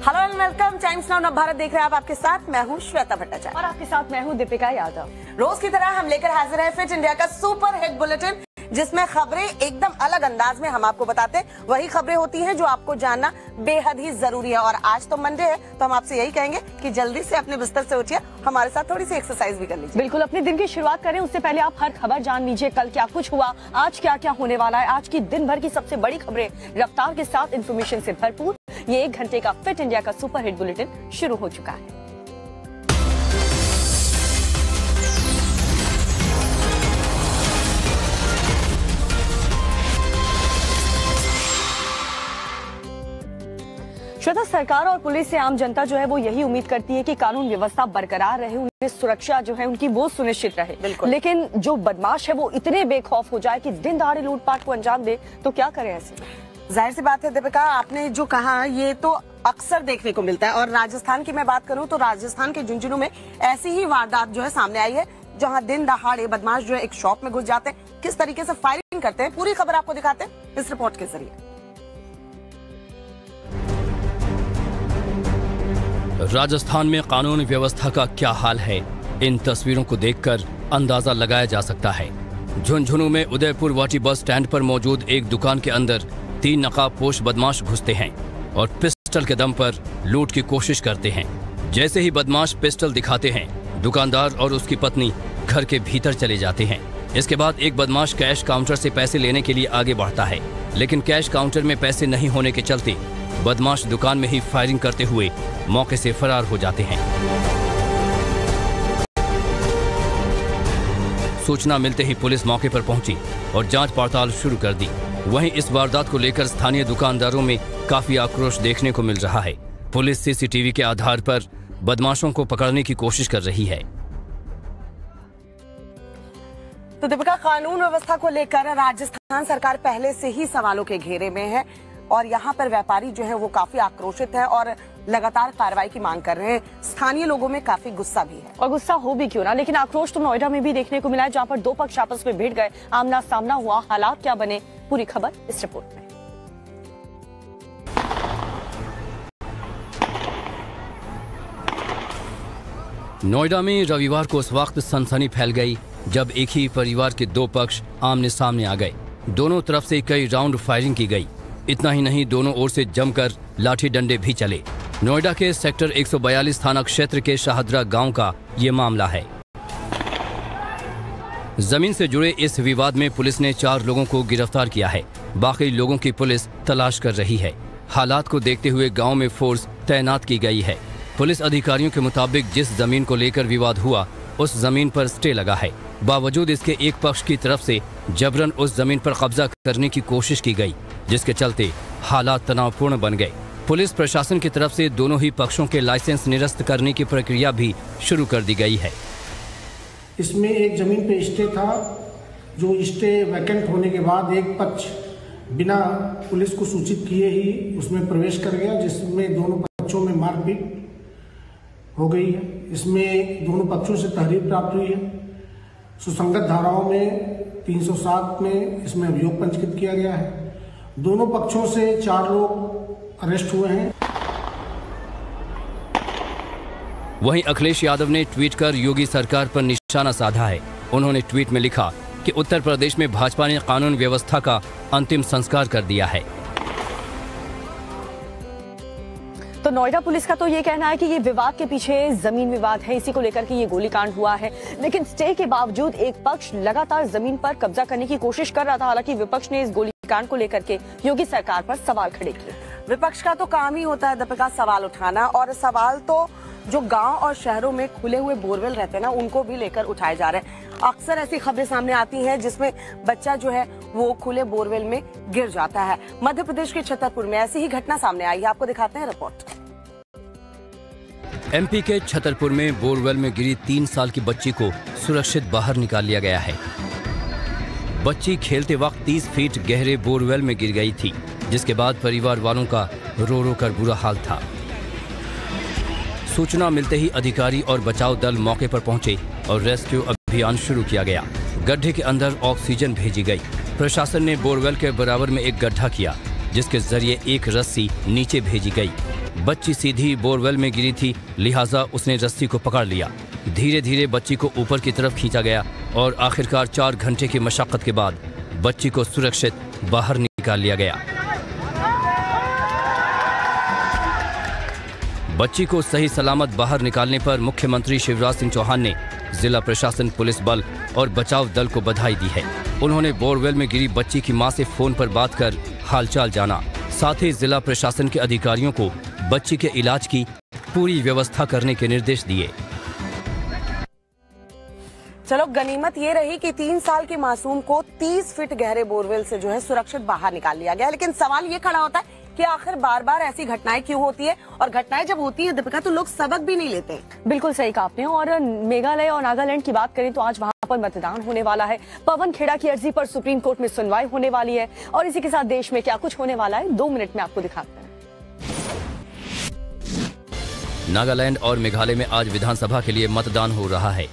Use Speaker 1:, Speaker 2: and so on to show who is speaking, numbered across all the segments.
Speaker 1: Hello and welcome, times now नव भारत देख रहे हैं आप। आपके साथ मैं हूं श्वेता भट्टाचार्य
Speaker 2: और आपके साथ मैं हूं दीपिका यादव।
Speaker 1: रोज की तरह हम लेकर हाजिर हैं फिट इंडिया का सुपर हिट बुलेटिन, जिसमें खबरें एकदम अलग अंदाज में हम आपको बताते हैं। वही खबरें होती हैं जो आपको जानना बेहद ही जरूरी है। और आज तो मंडे है, तो हम आपसे यही कहेंगे कि जल्दी से अपने बिस्तर से उठिए, हमारे साथ थोड़ी सी एक्सरसाइज भी कर लीजिए।
Speaker 2: बिल्कुल, अपने दिन की शुरुआत करें उससे पहले आप हर खबर जान लीजिए। कल क्या कुछ हुआ, आज क्या क्या होने वाला है। आज की दिन भर की सबसे बड़ी खबरें रफ्तार के साथ इंफॉर्मेशन से भरपूर ये 1 घंटे का फिट इंडिया का सुपर हिट बुलेटिन शुरू हो चुका है। श्वेता, सरकार और पुलिस से आम जनता जो है वो यही उम्मीद करती है कि कानून व्यवस्था बरकरार रहे, उनकी सुरक्षा जो है उनकी वो सुनिश्चित रहे।
Speaker 1: बिल्कुल।
Speaker 2: लेकिन जो बदमाश है वो इतने बेखौफ हो जाए कि दिन दहाड़े लूटपाट को अंजाम दे, तो क्या करें ऐसे?
Speaker 1: जाहिर सी बात है दीपिका, आपने जो कहा ये तो अक्सर देखने को मिलता है। और राजस्थान की मैं बात करूं तो राजस्थान के झुंझुनू में ऐसी ही वारदात जो है सामने आई है, जहां दिन दहाड़े बदमाश जो है एक शॉप में घुस जाते हैं, किस तरीके से फायरिंग करते हैं, पूरी खबर आपको दिखाते हैं इस रिपोर्ट के जरिए।
Speaker 3: राजस्थान में कानून व्यवस्था का क्या हाल है, इन तस्वीरों को देखकर अंदाजा लगाया जा सकता है। झुंझुनू में उदयपुर वाटी बस स्टैंड पर मौजूद एक दुकान के अंदर 3 नकाबपोश बदमाश घुसते हैं और पिस्टल के दम पर लूट की कोशिश करते हैं। जैसे ही बदमाश पिस्टल दिखाते हैं, दुकानदार और उसकी पत्नी घर के भीतर चले जाते हैं। इसके बाद एक बदमाश कैश काउंटर से पैसे लेने के लिए आगे बढ़ता है, लेकिन कैश काउंटर में पैसे नहीं होने के चलते बदमाश दुकान में ही फायरिंग करते हुए मौके से फरार हो जाते हैं। सूचना मिलते ही पुलिस मौके पर पहुंची और जांच पड़ताल शुरू कर दी। वहीं इस वारदात को लेकर स्थानीय दुकानदारों में काफी आक्रोश देखने को मिल रहा है। पुलिस सीसीटीवी के आधार पर बदमाशों को पकड़ने की कोशिश कर रही है।
Speaker 1: तो दीपिका, कानून व्यवस्था को लेकर राजस्थान सरकार पहले से ही सवालों के घेरे में है और यहाँ पर व्यापारी जो है वो काफी आक्रोशित है और लगातार कार्रवाई की मांग कर रहे हैं। स्थानीय लोगों में काफी गुस्सा भी है।
Speaker 2: और गुस्सा हो भी क्यों ना, लेकिन आक्रोश तो नोएडा में भी देखने को मिला है, जहाँ पर 2 पक्ष आपस में भिड़ गए, आमना सामना हुआ। हालात क्या बने, पूरी खबर इस रिपोर्ट में।
Speaker 3: नोएडा में रविवार को उस वक्त सनसनी फैल गई जब एक ही परिवार के 2 पक्ष आमने सामने आ गए। दोनों तरफ से कई राउंड फायरिंग की गई। इतना ही नहीं, दोनों ओर से जमकर लाठी डंडे भी चले। नोएडा के सेक्टर 142 थाना क्षेत्र के शाहदरा गांव का ये मामला है। जमीन से जुड़े इस विवाद में पुलिस ने 4 लोगों को गिरफ्तार किया है। बाकी लोगों की पुलिस तलाश कर रही है। हालात को देखते हुए गांव में फोर्स तैनात की गई है। पुलिस अधिकारियों के मुताबिक जिस जमीन को लेकर विवाद हुआ उस जमीन पर स्टे लगा है। बावजूद इसके एक पक्ष की तरफ से जबरन उस जमीन पर कब्जा करने की कोशिश की गई, जिसके चलते हालात तनावपूर्ण बन गए। पुलिस प्रशासन की तरफ से दोनों ही पक्षों के लाइसेंस निरस्त करने की प्रक्रिया भी शुरू कर दी गई है।
Speaker 4: इसमें एक जमीन पे स्टे था, जो स्टे वैकेंट होने के बाद एक पक्ष बिना पुलिस को सूचित किए ही उसमें प्रवेश कर गया, जिसमें दोनों पक्षों में मारपीट हो गई है। इसमें दोनों पक्षों से तहरीर प्राप्त हुई है। सुसंगत धाराओं में 307 में इसमें अभियोग पंजीकृत किया गया है। दोनों पक्षों से 4 लोग अरेस्ट हुए हैं।
Speaker 3: वहीं अखिलेश यादव ने ट्वीट कर योगी सरकार पर निशाना साधा है। उन्होंने ट्वीट में लिखा कि उत्तर प्रदेश में भाजपा ने कानून व्यवस्था का अंतिम संस्कार कर दिया है।
Speaker 2: तो नोएडा पुलिस का तो ये कहना है कि ये विवाद के पीछे जमीन विवाद है, इसी को लेकर के ये गोलीकांड हुआ है। लेकिन स्टे के बावजूद एक पक्ष लगातार जमीन पर कब्जा करने की कोशिश कर रहा था। हालांकि विपक्ष ने इस गोलीकांड को लेकर के योगी सरकार पर सवाल खड़े किए।
Speaker 1: विपक्ष का तो काम ही होता है दीपिका सवाल उठाना, और सवाल तो जो गांव और शहरों में खुले हुए बोरवेल रहते हैं ना, उनको भी लेकर उठाए जा रहे हैं। अक्सर ऐसी खबरें सामने आती हैं जिसमें बच्चा जो है वो खुले बोरवेल में गिर जाता है। मध्य प्रदेश के छतरपुर में ऐसी ही घटना सामने आई है, आपको दिखाते हैं रिपोर्ट।
Speaker 3: एमपी के छतरपुर में बोरवेल में गिरी 3 साल की बच्ची को सुरक्षित बाहर निकाल लिया गया है। बच्ची खेलते वक्त 30 फीट गहरे बोरवेल में गिर गई थी, जिसके बाद परिवार वालों का रो रो कर बुरा हाल था। सूचना मिलते ही अधिकारी और बचाव दल मौके पर पहुंचे और रेस्क्यू अभियान शुरू किया गया। गड्ढे के अंदर ऑक्सीजन भेजी गई। प्रशासन ने बोरवेल के बराबर में एक गड्ढा किया, जिसके जरिए एक रस्सी नीचे भेजी गई। बच्ची सीधी बोरवेल में गिरी थी, लिहाजा उसने रस्सी को पकड़ लिया। धीरे धीरे बच्ची को ऊपर की तरफ खींचा गया और आखिरकार 4 घंटे की मशक्कत के बाद बच्ची को सुरक्षित बाहर निकाल लिया गया। बच्ची को सही सलामत बाहर निकालने पर मुख्यमंत्री शिवराज सिंह चौहान ने जिला प्रशासन, पुलिस बल और बचाव दल को बधाई दी है। उन्होंने बोरवेल में गिरी बच्ची की मां से फोन पर बात कर हालचाल जाना। साथ ही जिला प्रशासन के अधिकारियों को बच्ची के इलाज की पूरी व्यवस्था करने के निर्देश दिए।
Speaker 1: चलो, गनीमत ये रही कि 3 साल के मासूम को 30 फीट गहरे बोरवेल से जो है सुरक्षित बाहर निकाल लिया गया। लेकिन सवाल ये खड़ा होता है कि आखिर बार बार ऐसी घटनाएं क्यों होती है, और घटनाएं जब होती है दीपिका तो लोग सबक भी नहीं लेते।
Speaker 2: बिल्कुल सही कहा आपने। और मेघालय और नागालैंड की बात करें तो आज वहां पर मतदान होने वाला है। पवन खेड़ा की अर्जी पर सुप्रीम कोर्ट में सुनवाई होने वाली है और इसी के साथ देश में क्या कुछ होने वाला है 2 मिनट में आपको दिखाते हैं।
Speaker 3: नागालैंड और मेघालय में आज विधानसभा के लिए मतदान हो रहा है।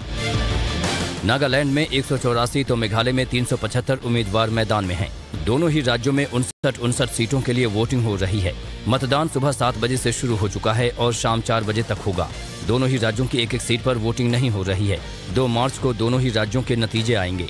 Speaker 3: नागालैंड में 184 तो मेघालय में 375 उम्मीदवार मैदान में हैं। दोनों ही राज्यों में 59 सीटों के लिए वोटिंग हो रही है। मतदान सुबह 7 बजे से शुरू हो चुका है और शाम 4 बजे तक होगा। दोनों ही राज्यों की एक सीट पर वोटिंग नहीं हो रही है। 2 मार्च को दोनों ही राज्यों के नतीजे आएंगे।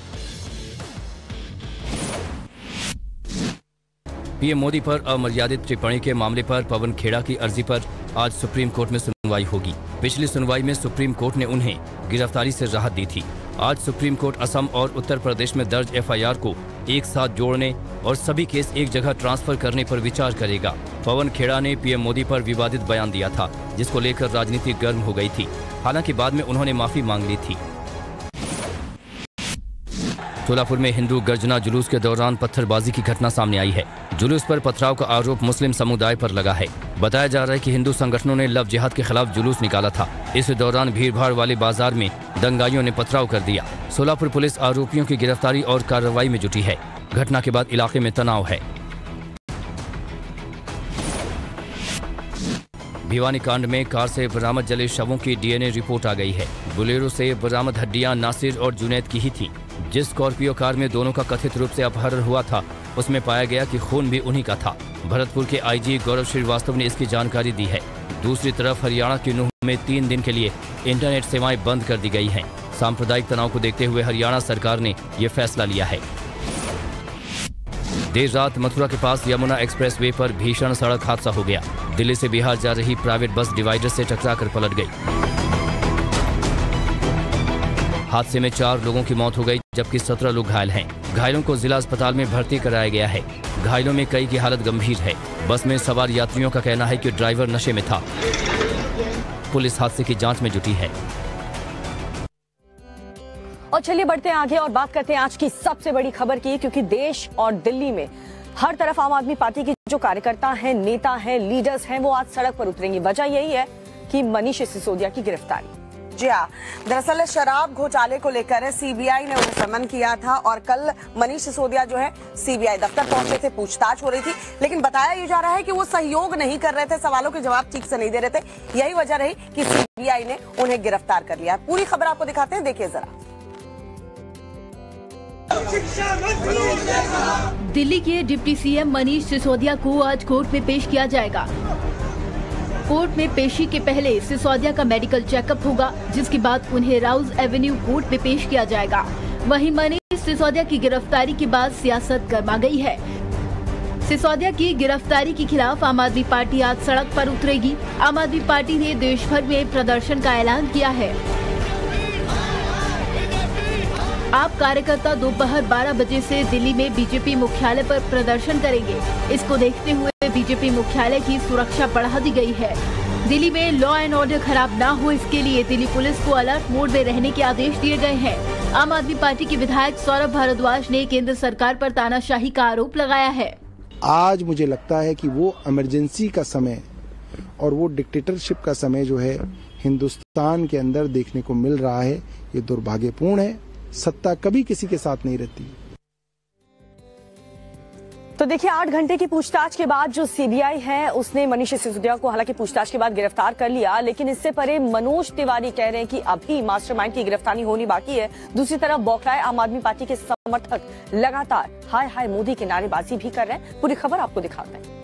Speaker 3: पीएम मोदी पर अमर्यादित टिप्पणी के मामले पर पवन खेड़ा की अर्जी पर आज सुप्रीम कोर्ट में सुनवाई होगी। पिछली सुनवाई में सुप्रीम कोर्ट ने उन्हें गिरफ्तारी से राहत दी थी। आज सुप्रीम कोर्ट असम और उत्तर प्रदेश में दर्ज एफआईआर को एक साथ जोड़ने और सभी केस एक जगह ट्रांसफर करने पर विचार करेगा। पवन खेड़ा ने पीएम मोदी पर विवादित बयान दिया था, जिसको लेकर राजनीति गर्म हो गई थी। हालांकि बाद में उन्होंने माफी मांग ली थी। सोलापुर में हिंदू गर्जना जुलूस के दौरान पत्थरबाजी की घटना सामने आई है। जुलूस पर पथराव का आरोप मुस्लिम समुदाय पर लगा है। बताया जा रहा है कि हिंदू संगठनों ने लव जिहाद के खिलाफ जुलूस निकाला था। इस दौरान भीड़भाड़ वाले बाजार में दंगाइयों ने पथराव कर दिया। सोलापुर पुलिस आरोपियों की गिरफ्तारी और कार्रवाई में जुटी है। घटना के बाद इलाके में तनाव है। भिवानी कांड में कार से बरामद जले शवों की डीएनए रिपोर्ट आ गई है। बुलेरो से बरामद हड्डियां नासिर और जुनैद की ही थी। जिस स्कॉर्पियो कार में दोनों का कथित रूप से अपहरण हुआ था, उसमें पाया गया कि खून भी उन्हीं का था। भरतपुर के आईजी गौरव श्रीवास्तव ने इसकी जानकारी दी है। दूसरी तरफ हरियाणा के नूह में 3 दिन के लिए इंटरनेट सेवाएं बंद कर दी गई हैं। सांप्रदायिक तनाव को देखते हुए हरियाणा सरकार ने ये फैसला लिया है। देर रात मथुरा के पास यमुना एक्सप्रेसवे पर भीषण सड़क हादसा हो गया। दिल्ली से बिहार जा रही प्राइवेट बस डिवाइडर से टकराकर पलट गई। हादसे में 4 लोगों की मौत हो गई, जबकि 17 लोग घायल हैं। घायलों को जिला अस्पताल में भर्ती कराया गया है। घायलों में कई की हालत गंभीर है। बस में सवार यात्रियों का कहना है कि ड्राइवर नशे में था। पुलिस हादसे की जांच में जुटी है।
Speaker 2: और चलिए बढ़ते हैं आगे और बात करते हैं आज की सबसे बड़ी खबर की, क्योंकि देश और दिल्ली में हर तरफ आम आदमी पार्टी के जो कार्यकर्ता हैं, नेता हैं, लीडर्स हैं, वो आज सड़क पर उतरेंगे। वजह यही है कि मनीष सिसोदिया की गिरफ्तारी।
Speaker 1: जी हाँ, दरअसल शराब घोटाले को लेकर सीबीआई ने उन्हें समन किया था और कल मनीष सिसोदिया जो है सीबीआई दफ्तर पहुंचे थे, पूछताछ हो रही थी। लेकिन बताया ये जा रहा है कि वो सहयोग नहीं कर रहे थे, सवालों के जवाब ठीक से नहीं दे रहे थे। यही वजह रही कि सीबीआई ने उन्हें गिरफ्तार कर लिया। पूरी खबर आपको दिखाते हैं, देखिए जरा।
Speaker 5: दिल्ली के डिप्टी सीएम मनीष सिसोदिया को आज कोर्ट में पेश किया जाएगा। कोर्ट में पेशी के पहले सिसोदिया का मेडिकल चेकअप होगा, जिसके बाद उन्हें राउज एवेन्यू कोर्ट में पेश किया जाएगा। वहीं मनीष सिसोदिया की गिरफ्तारी के बाद सियासत गर्मा गई है। सिसोदिया की गिरफ्तारी के खिलाफ आम आदमी पार्टी आज सड़क पर उतरेगी। आम आदमी पार्टी ने देश भर में प्रदर्शन का ऐलान किया है। आप कार्यकर्ता दोपहर 12 बजे से दिल्ली में बीजेपी मुख्यालय पर प्रदर्शन करेंगे। इसको देखते हुए बीजेपी मुख्यालय की सुरक्षा बढ़ा दी गई है। दिल्ली में लॉ एंड ऑर्डर खराब ना हो, इसके लिए दिल्ली पुलिस को अलर्ट मोड में रहने के आदेश दिए गए हैं। आम आदमी पार्टी के विधायक सौरभ भारद्वाज ने केंद्र सरकार पर तानाशाही का आरोप लगाया है।
Speaker 6: आज मुझे लगता है कि वो इमरजेंसी का समय और वो डिक्टेटरशिप का समय जो है हिंदुस्तान के अंदर देखने को मिल रहा है, ये दुर्भाग्यपूर्ण है। सत्ता कभी किसी के साथ नहीं रहती।
Speaker 2: तो देखिए, 8 घंटे की पूछताछ के बाद जो सीबीआई है उसने मनीष सिसोदिया को हालांकि पूछताछ के बाद गिरफ्तार कर लिया, लेकिन इससे परे मनोज तिवारी कह रहे हैं कि अभी मास्टरमाइंड की गिरफ्तारी होनी बाकी है। दूसरी तरफ बौखलाए आम आदमी पार्टी के समर्थक लगातार हाय हाय मोदी की नारेबाजी भी कर रहे हैं। पूरी खबर आपको दिखाते हैं।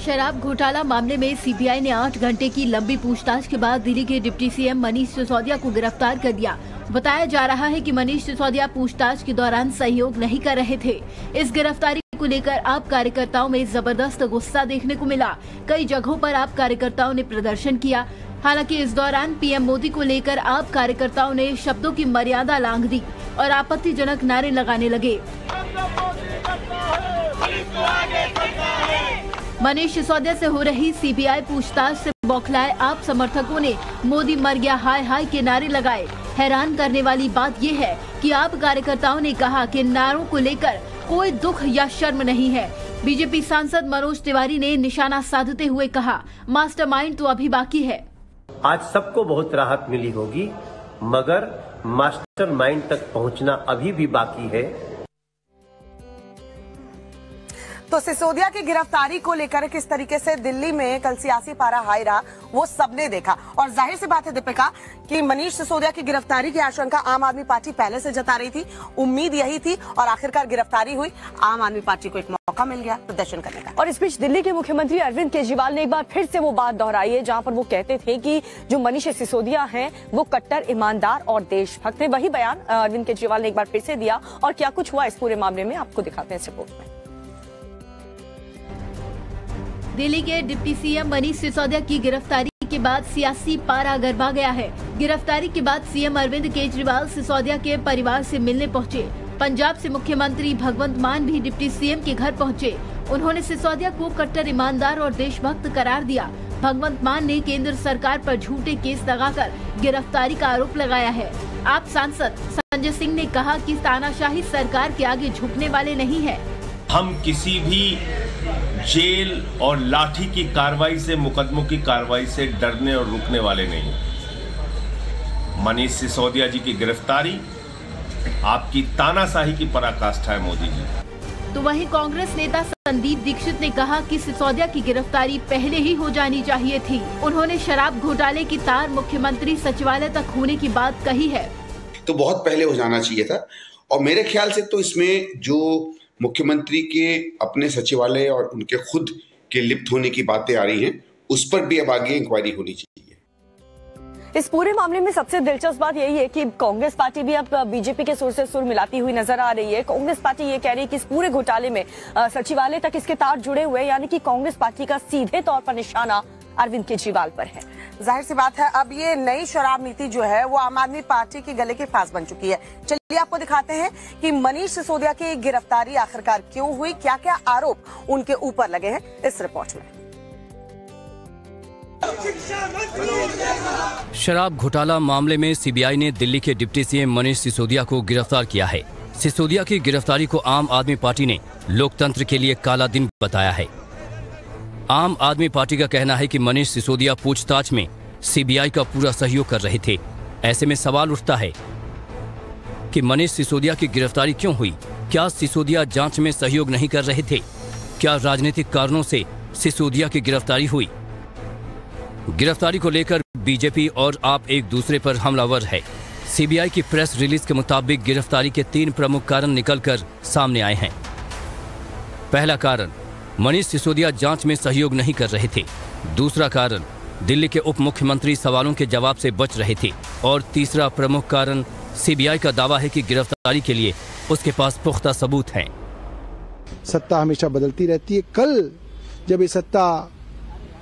Speaker 5: शराब घोटाला मामले में सीबीआई ने 8 घंटे की लंबी पूछताछ के बाद दिल्ली के डिप्टी सीएम मनीष सिसोदिया को गिरफ्तार कर दिया। बताया जा रहा है कि मनीष सिसोदिया पूछताछ के दौरान सहयोग नहीं कर रहे थे। इस गिरफ्तारी को लेकर आप कार्यकर्ताओं में जबरदस्त गुस्सा देखने को मिला। कई जगहों पर आप कार्यकर्ताओं ने प्रदर्शन किया। हालांकि इस दौरान पीएम मोदी को लेकर आप कार्यकर्ताओं ने शब्दों की मर्यादा लांघ दी और आपत्तिजनक नारे लगाने लगे। मनीष सिसोदिया से हो रही सीबीआई पूछताछ से बौखलाए आप समर्थकों ने मोदी मर गया हाय हाय के नारे लगाए। हैरान करने वाली बात ये है कि आप कार्यकर्ताओं ने कहा कि नारों को लेकर कोई दुख या शर्म नहीं है। बीजेपी सांसद मनोज तिवारी ने निशाना साधते हुए कहा, मास्टरमाइंड तो अभी बाकी है।
Speaker 7: आज सबको बहुत राहत मिली होगी, मगर मास्टरमाइंड तक पहुंचना अभी भी बाकी है।
Speaker 1: तो सिसोदिया की गिरफ्तारी को लेकर किस तरीके से दिल्ली में कल सियासी पारा हाई रहा वो सबने देखा। और जाहिर सी बात है दीपिका कि मनीष सिसोदिया की गिरफ्तारी की आशंका आम आदमी पार्टी पहले से जता रही थी। उम्मीद यही थी और आखिरकार गिरफ्तारी हुई। आम आदमी पार्टी को एक मौका मिल गया प्रदर्शन करने का।
Speaker 2: और इस बीच दिल्ली के मुख्यमंत्री अरविंद केजरीवाल ने एक बार फिर से वो बात दोहराई है जहां पर वो कहते थे कि जो मनीष सिसोदिया हैं वो कट्टर ईमानदार और देशभक्त हैं। वही बयान अरविंद केजरीवाल ने एक बार फिर से दिया। और क्या कुछ हुआ इस पूरे मामले में आपको दिखाते हैं इस रिपोर्ट में।
Speaker 5: दिल्ली के डिप्टी सीएम मनीष सिसोदिया की गिरफ्तारी के बाद सियासी पारा गरमा गया है। गिरफ्तारी के बाद सीएम अरविंद केजरीवाल सिसोदिया के परिवार से मिलने पहुंचे। पंजाब से मुख्यमंत्री भगवंत मान भी डिप्टी सीएम के घर पहुंचे। उन्होंने सिसोदिया को कट्टर ईमानदार और देशभक्त करार दिया। भगवंत मान ने केंद्र सरकार पर झूठे केस लगाकर गिरफ्तारी का आरोप लगाया है। आप सांसद संजय सिंह ने कहा कि तानाशाही सरकार के आगे झुकने वाले नहीं है।
Speaker 8: हम किसी भी जेल और लाठी की कार्रवाई से, मुकदमों की कार्रवाई से डरने और रुकने वाले नहीं। मनीष सिसोदिया जी की गिरफ्तारी आपकी तानाशाही की पराकाष्ठा है मोदी जी।
Speaker 5: तो वहीं कांग्रेस नेता संदीप दीक्षित ने कहा कि सिसोदिया की गिरफ्तारी पहले ही हो जानी चाहिए थी। उन्होंने शराब घोटाले की तार मुख्यमंत्री सचिवालय तक होने की बात कही है।
Speaker 9: तो बहुत पहले हो जाना चाहिए था। और मेरे ख्याल से तो इसमें जो मुख्यमंत्री के अपने सचिवालय और उनके खुद के लिप्त होने की बातें आ रही हैं, उस पर भी अब आगे इंक्वायरी होनी चाहिए।
Speaker 2: इस पूरे मामले में सबसे दिलचस्प बात यही है कि कांग्रेस पार्टी भी अब बीजेपी के सुर से सुर मिलाती हुई नजर आ रही है। कांग्रेस पार्टी ये कह रही है कि इस पूरे घोटाले में सचिवालय तक इसके तार जुड़े हुए, यानी कि कांग्रेस पार्टी का सीधे तौर पर निशाना अरविंद केजरीवाल पर है।
Speaker 1: जाहिर सी बात है अब ये नई शराब नीति जो है वो आम आदमी पार्टी के गले के फांस बन चुकी है। चलिए आपको दिखाते हैं कि मनीष सिसोदिया की गिरफ्तारी आखिरकार क्यों हुई, क्या क्या आरोप उनके ऊपर लगे हैं इस रिपोर्ट में।
Speaker 3: शराब घोटाला मामले में सीबीआई ने दिल्ली के डिप्टी सीएम मनीष सिसोदिया को गिरफ्तार किया है। सिसोदिया की गिरफ्तारी को आम आदमी पार्टी ने लोकतंत्र के लिए काला दिन बताया है। आम आदमी पार्टी का कहना है कि मनीष सिसोदिया पूछताछ में सीबीआई का पूरा सहयोग कर रहे थे। ऐसे में सवाल उठता है कि मनीष सिसोदिया की गिरफ्तारी क्यों हुई? क्या सिसोदिया जांच में सहयोग नहीं कर रहे थे? क्या राजनीतिक कारणों से सिसोदिया की गिरफ्तारी हुई? गिरफ्तारी को लेकर बीजेपी और आप एक दूसरे पर हमलावर है। सीबीआई की प्रेस रिलीज के मुताबिक गिरफ्तारी के 3 प्रमुख कारण निकलकर सामने आए हैं। पहला कारण, मनीष सिसोदिया जांच में सहयोग नहीं कर रहे थे। दूसरा कारण, दिल्ली के उप मुख्यमंत्री सवालों के जवाब से बच रहे थे। और तीसरा प्रमुख कारण, सीबीआई का दावा है कि गिरफ्तारी के लिए उसके पास पुख्ता सबूत हैं।
Speaker 6: सत्ता हमेशा बदलती रहती है। कल जब ये सत्ता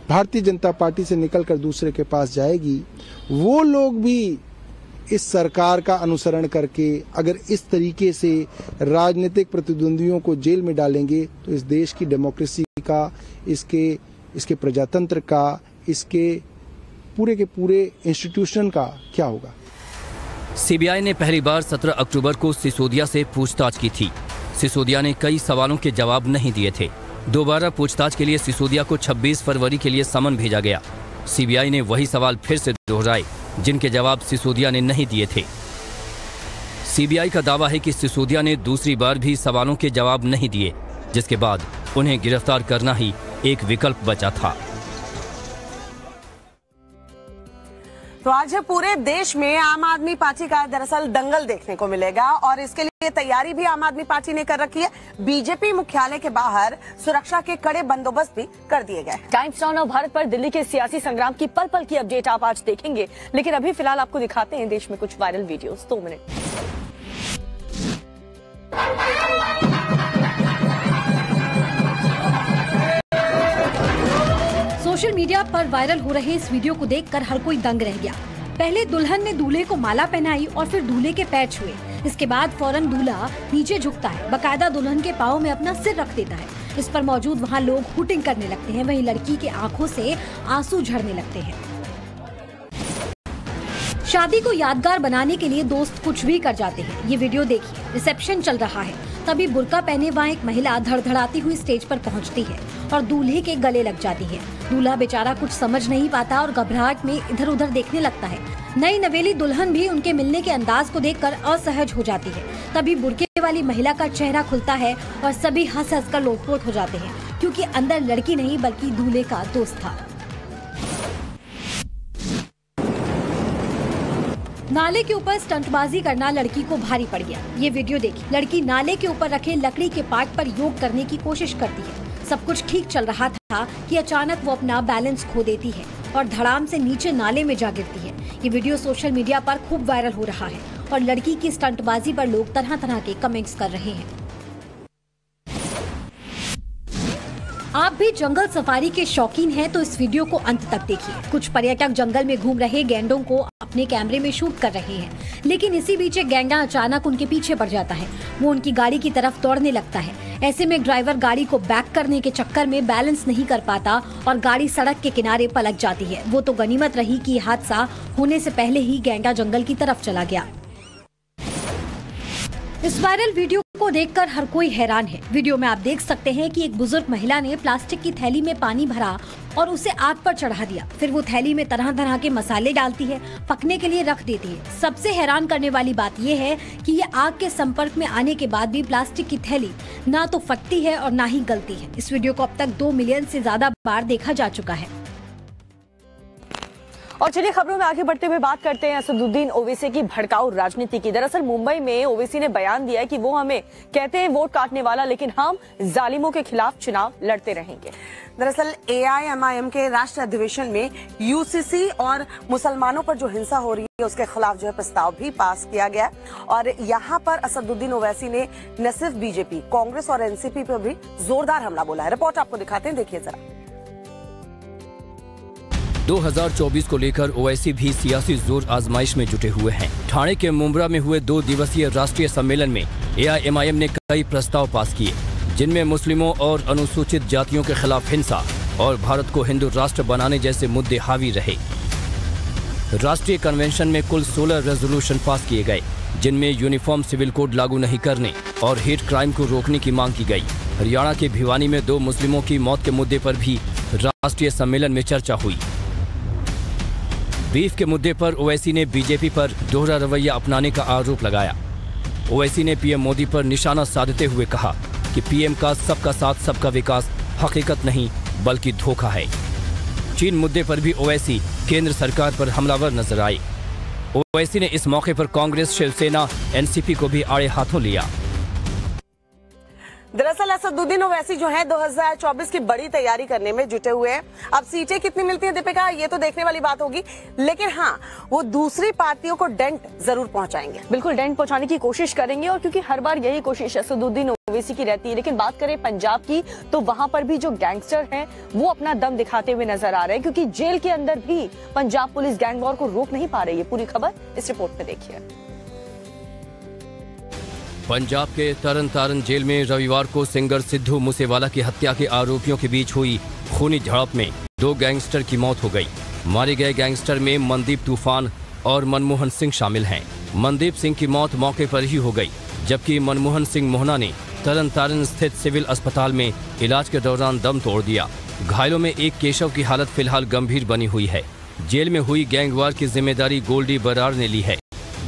Speaker 6: भारतीय जनता पार्टी से निकलकर दूसरे के पास जाएगी, वो लोग भी इस सरकार का अनुसरण करके अगर इस तरीके से राजनीतिक प्रतिद्वंदियों को जेल में डालेंगे तो इस देश की डेमोक्रेसी का, इसके प्रजातंत्र का, इसके पूरे के पूरे इंस्टीट्यूशन का क्या होगा।
Speaker 3: सीबीआई ने पहली बार 17 अक्टूबर को सिसोदिया से पूछताछ की थी। सिसोदिया ने कई सवालों के जवाब नहीं दिए थे। दोबारा पूछताछ के लिए सिसोदिया को 26 फरवरी के लिए समन भेजा गया। सीबीआई ने वही सवाल फिर से दोहराए जिनके जवाब सिसोदिया ने नहीं दिए थे। सीबीआई का दावा है कि सिसोदिया ने दूसरी बार भी सवालों के जवाब नहीं दिए, जिसके बाद उन्हें गिरफ्तार करना ही एक विकल्प बचा था।
Speaker 1: तो आज पूरे देश में आम आदमी पार्टी का दरअसल दंगल देखने को मिलेगा और इसके लिए तैयारी भी आम आदमी पार्टी ने कर रखी है। बीजेपी मुख्यालय के बाहर सुरक्षा के कड़े बंदोबस्त भी कर दिए गए।
Speaker 2: टाइम्स नाउ भारत पर दिल्ली के सियासी संग्राम की पल पल की अपडेट आप आज देखेंगे, लेकिन अभी फिलहाल आपको दिखाते हैं देश में कुछ viral videos. 2 minute.
Speaker 10: Social media पर वायरल हो रहे इस वीडियो को देखकर हर कोई दंग रह गया। पहले दुल्हन ने दूल्हे को माला पहनाई और फिर दूल्हे के पैर छुए। इसके बाद फौरन दूल्हा नीचे झुकता है, बकायदा दुल्हन के पाँव में अपना सिर रख देता है। इस पर मौजूद वहाँ लोग हुटिंग करने लगते हैं, वहीं लड़की के आंखों से आंसू झड़ने लगते हैं। शादी को यादगार बनाने के लिए दोस्त कुछ भी कर जाते हैं। ये वीडियो देखिए, रिसेप्शन चल रहा है, तभी बुर्का पहने वहाँ एक महिला धड़धड़ाती हुई स्टेज पर पहुँचती है और दूल्हे के गले लग जाती है। दूल्हा बेचारा कुछ समझ नहीं पाता और घबराहट में इधर उधर देखने लगता है। नई नवेली दुल्हन भी उनके मिलने के अंदाज को देखकर असहज हो जाती है। तभी बुर्के वाली महिला का चेहरा खुलता है और सभी हंस हंस कर लोटपोट हो जाते हैं, क्योंकि अंदर लड़की नहीं बल्कि दूल्हे का दोस्त था। नाले के ऊपर स्टंटबाजी करना लड़की को भारी पड़ गया। ये वीडियो देखिए, लड़की नाले के ऊपर रखे लकड़ी के पार्ट पर योग करने की कोशिश करती है। सब कुछ ठीक चल रहा था कि अचानक वो अपना बैलेंस खो देती है और धड़ाम से नीचे नाले में जा गिरती है। ये वीडियो सोशल मीडिया पर खूब वायरल हो रहा है और लड़की की स्टंटबाजी पर लोग तरह तरह के कमेंट्स कर रहे हैं। आप भी जंगल सफारी के शौकीन हैं तो इस वीडियो को अंत तक देखिए। कुछ पर्यटक जंगल में घूम रहे गैंडों को अपने कैमरे में शूट कर रहे हैं, लेकिन इसी बीच एक गैंडा अचानक उनके पीछे पड़ जाता है। वो उनकी गाड़ी की तरफ दौड़ने लगता है। ऐसे में ड्राइवर गाड़ी को बैक करने के चक्कर में बैलेंस नहीं कर पाता और गाड़ी सड़क के किनारे पलट जाती है। वो तो गनीमत रही कि हादसा होने से पहले ही गैंडा जंगल की तरफ चला गया। इस वायरल वीडियो को देखकर हर कोई हैरान है। वीडियो में आप देख सकते हैं कि एक बुजुर्ग महिला ने प्लास्टिक की थैली में पानी भरा और उसे आग पर चढ़ा दिया। फिर वो थैली में तरह तरह के मसाले डालती है, पकने के लिए रख देती है। सबसे हैरान करने वाली बात यह है कि ये आग के संपर्क में आने के बाद भी प्लास्टिक की थैली ना तो फटती है और ना ही गलती है। इस वीडियो को अब तक 2 मिलियन से ज्यादा बार देखा जा चुका है।
Speaker 2: और चलिए खबरों में आगे बढ़ते हुए बात करते हैं असदुद्दीन ओवैसी की भड़काऊ राजनीति की। दरअसल मुंबई में ओवैसी ने बयान दिया है कि वो हमें कहते हैं वोट काटने वाला, लेकिन हम जालिमों के खिलाफ चुनाव लड़ते रहेंगे।
Speaker 1: दरअसल AIMIM के राष्ट्रीय अधिवेशन में UCC और मुसलमानों पर जो हिंसा हो रही है उसके खिलाफ जो है प्रस्ताव भी पास किया गया और यहाँ पर असदुद्दीन ओवैसी ने न सिर्फ बीजेपी, कांग्रेस और NCP पर भी जोरदार हमला बोला है। रिपोर्ट आपको दिखाते हैं, देखिए जरा।
Speaker 3: 2024 को लेकर ओवैसी भी सियासी जोर आजमाइश में जुटे हुए हैं। ठाणे के मुंब्रा में हुए 2 दिवसीय राष्ट्रीय सम्मेलन में AIMIM ने कई प्रस्ताव पास किए, जिनमें मुस्लिमों और अनुसूचित जातियों के खिलाफ हिंसा और भारत को हिंदू राष्ट्र बनाने जैसे मुद्दे हावी रहे। राष्ट्रीय कन्वेंशन में कुल 16 रेजोल्यूशन पास किए गए, जिनमें यूनिफॉर्म सिविल कोड लागू नहीं करने और हेट क्राइम को रोकने की मांग की गई। हरियाणा के भिवानी में 2 मुस्लिमों की मौत के मुद्दे पर भी राष्ट्रीय सम्मेलन में चर्चा हुई। बीफ के मुद्दे पर ओवैसी ने बीजेपी पर दोहरा रवैया अपनाने का आरोप लगाया। ओवैसी ने पीएम मोदी पर निशाना साधते हुए कहा कि पीएम का सबका साथ सबका विकास हकीकत नहीं बल्कि धोखा है। चीन मुद्दे पर भी ओवैसी केंद्र सरकार पर हमलावर नजर आए। ओवैसी ने इस मौके पर कांग्रेस, शिवसेना, NCP को भी आड़े हाथों लिया।
Speaker 1: दरअसल असदुद्दीन ओवैसी जो है 2024 की बड़ी तैयारी करने में जुटे हुए हैं। अब सीटें कितनी मिलती हैं दीपिका, ये तो देखने वाली बात होगी, लेकिन हाँ वो दूसरी पार्टियों को डेंट जरूर पहुंचाएंगे।
Speaker 2: बिल्कुल डेंट पहुंचाने की कोशिश करेंगे, और क्योंकि हर बार यही कोशिश असदुद्दीन ओवैसी की रहती है। लेकिन बात करें पंजाब की, तो वहां पर भी जो गैंगस्टर हैं वो अपना दम दिखाते हुए नजर आ रहे हैं, क्योंकि जेल के अंदर भी पंजाब पुलिस गैंग वॉर को रोक नहीं पा रही है। पूरी खबर इस रिपोर्ट में देखिए।
Speaker 3: पंजाब के तरन तारण जेल में रविवार को सिंगर सिद्धू मूसेवाला की हत्या के आरोपियों के बीच हुई खूनी झड़प में 2 गैंगस्टर की मौत हो गई। मारे गए गैंगस्टर में मनदीप तूफान और मनमोहन सिंह शामिल हैं। मनदीप सिंह की मौत मौके पर ही हो गई, जबकि मनमोहन सिंह मोहना ने तरन तारण स्थित सिविल अस्पताल में इलाज के दौरान दम तोड़ दिया। घायलों में एक केशव की हालत फिलहाल गंभीर बनी हुई है। जेल में हुई गैंगवार की जिम्मेदारी गोल्डी बराड़ ने ली है।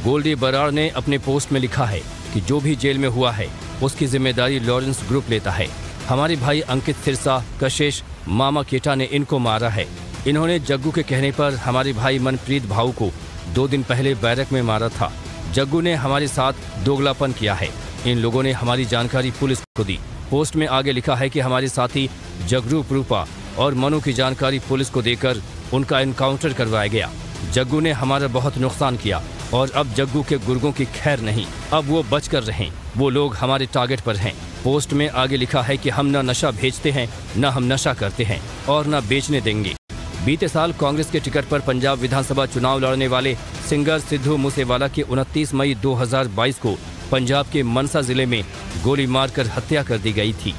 Speaker 3: गोल्डी बराड़ ने अपने पोस्ट में लिखा है कि जो भी जेल में हुआ है उसकी जिम्मेदारी लॉरेंस ग्रुप लेता है। हमारे भाई अंकित सिरसा, कशिश, मामा केटा ने इनको मारा है। इन्होंने जग्गू के कहने पर हमारे भाई मनप्रीत भाऊ को 2 दिन पहले बैरक में मारा था। जग्गू ने हमारे साथ दोगलापन किया है। इन लोगों ने हमारी जानकारी पुलिस को दी। पोस्ट में आगे लिखा है कि हमारे साथी जगरूप रूपा और मनु की जानकारी पुलिस को देकर उनका एनकाउंटर करवाया गया। जग्गू ने हमारा बहुत नुकसान किया और अब जग्गू के गुर्गों की खैर नहीं, अब वो बच कर रहें। वो लोग हमारे टारगेट पर हैं। पोस्ट में आगे लिखा है कि हम न नशा भेजते हैं, न हम नशा करते हैं और न बेचने देंगे। बीते साल कांग्रेस के टिकट पर पंजाब विधानसभा चुनाव लड़ने वाले सिंगर सिद्धू मूसेवाला की 29 मई 2022 को पंजाब के मनसा जिले में गोली मारकर हत्या कर दी गई थी।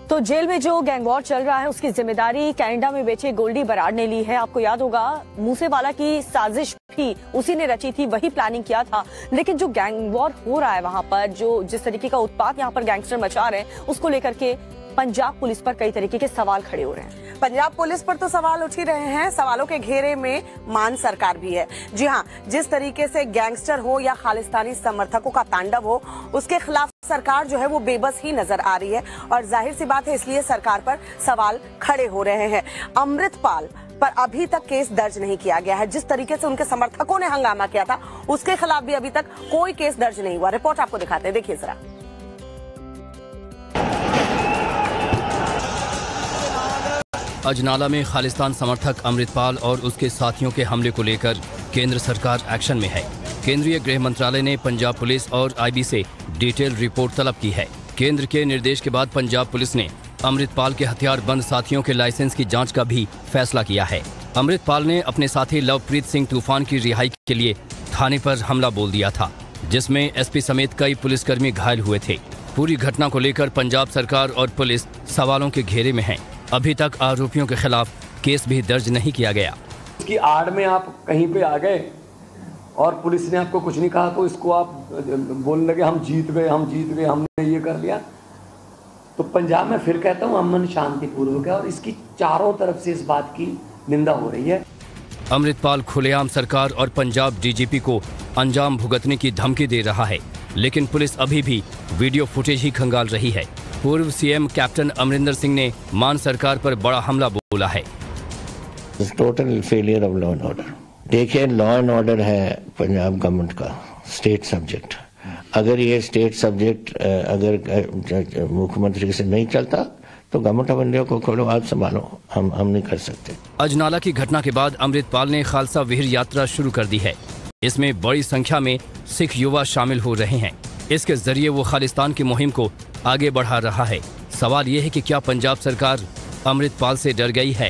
Speaker 2: तो जेल में जो गैंगवॉर चल रहा है उसकी जिम्मेदारी कनाडा में बैठे गोल्डी बराड़ ने ली है। आपको याद होगा मूसेवाला की साजिश भी उसी ने रची थी, वही प्लानिंग किया था। लेकिन जो गैंगवॉर हो रहा है वहां पर, जो जिस तरीके का उत्पात यहाँ पर गैंगस्टर मचा रहे हैं, उसको लेकर के पंजाब पुलिस पर कई तरीके के सवाल खड़े हो रहे हैं।
Speaker 1: पंजाब पुलिस पर तो सवाल उठ ही रहे हैं। सवालों के घेरे में मान सरकार भी है। जी हाँ, जिस तरीके से गैंगस्टर हो या खालिस्तानी समर्थकों का तांडव हो, उसके खिलाफ सरकार जो है वो बेबस ही नजर आ रही है और जाहिर सी बात है इसलिए सरकार पर सवाल खड़े हो रहे हैं। अमृतपाल पर अभी तक केस दर्ज नहीं किया गया है। जिस तरीके से उनके समर्थकों ने हंगामा किया था उसके खिलाफ भी अभी तक कोई केस दर्ज नहीं हुआ। रिपोर्ट आपको दिखाते हैं, देखिए जरा।
Speaker 3: अजनाला में खालिस्तान समर्थक अमृतपाल और उसके साथियों के हमले को लेकर केंद्र सरकार एक्शन में है। केंद्रीय गृह मंत्रालय ने पंजाब पुलिस और आईबी से डिटेल रिपोर्ट तलब की है। केंद्र के निर्देश के बाद पंजाब पुलिस ने अमृतपाल के हथियारबंद साथियों के लाइसेंस की जांच का भी फैसला किया है। अमृतपाल ने अपने साथी लवप्रीत सिंह तूफान की रिहाई के लिए थाने पर हमला बोल दिया था, जिसमें एसपी समेत कई पुलिसकर्मी घायल हुए थे। पूरी घटना को लेकर पंजाब सरकार और पुलिस सवालों के घेरे में है। अभी तक आरोपियों के खिलाफ केस भी दर्ज नहीं किया गया।
Speaker 11: इसकी आड़ में आप कहीं पे आ गए और पुलिस ने आपको कुछ नहीं कहा तो इसको आप बोलने लगे हम जीत गए, हमने ये कर लिया। तो पंजाब में फिर कहता हूँ अमन शांतिपूर्वक है और इसकी चारों तरफ से इस बात की निंदा हो रही है।
Speaker 3: अमृतपाल खुलेआम सरकार और पंजाब डीजीपी को अंजाम भुगतने की धमकी दे रहा है, लेकिन पुलिस अभी भी वीडियो फुटेज ही खंगाल रही है। पूर्व सीएम कैप्टन अमरिंदर सिंह ने मान सरकार पर बड़ा हमला बोला है।
Speaker 12: Total failure of law and order. देखिए, लॉ एंड ऑर्डर है पंजाब गवर्नमेंट का स्टेट सब्जेक्ट। अगर ये स्टेट सब्जेक्ट अगर मुख्यमंत्री से नहीं चलता तो गवर्नमेंट ऑफ इंडिया को खोलो, आप संभालो, हम नहीं कर सकते।
Speaker 3: अजनाला की घटना के बाद अमृतपाल ने खालसा विहिर यात्रा शुरू कर दी है। इसमें बड़ी संख्या में सिख युवा शामिल हो रहे हैं। इसके जरिए वो खालिस्तान की मुहिम को आगे बढ़ा रहा है। सवाल ये है कि क्या पंजाब सरकार अमृतपाल से डर गई है?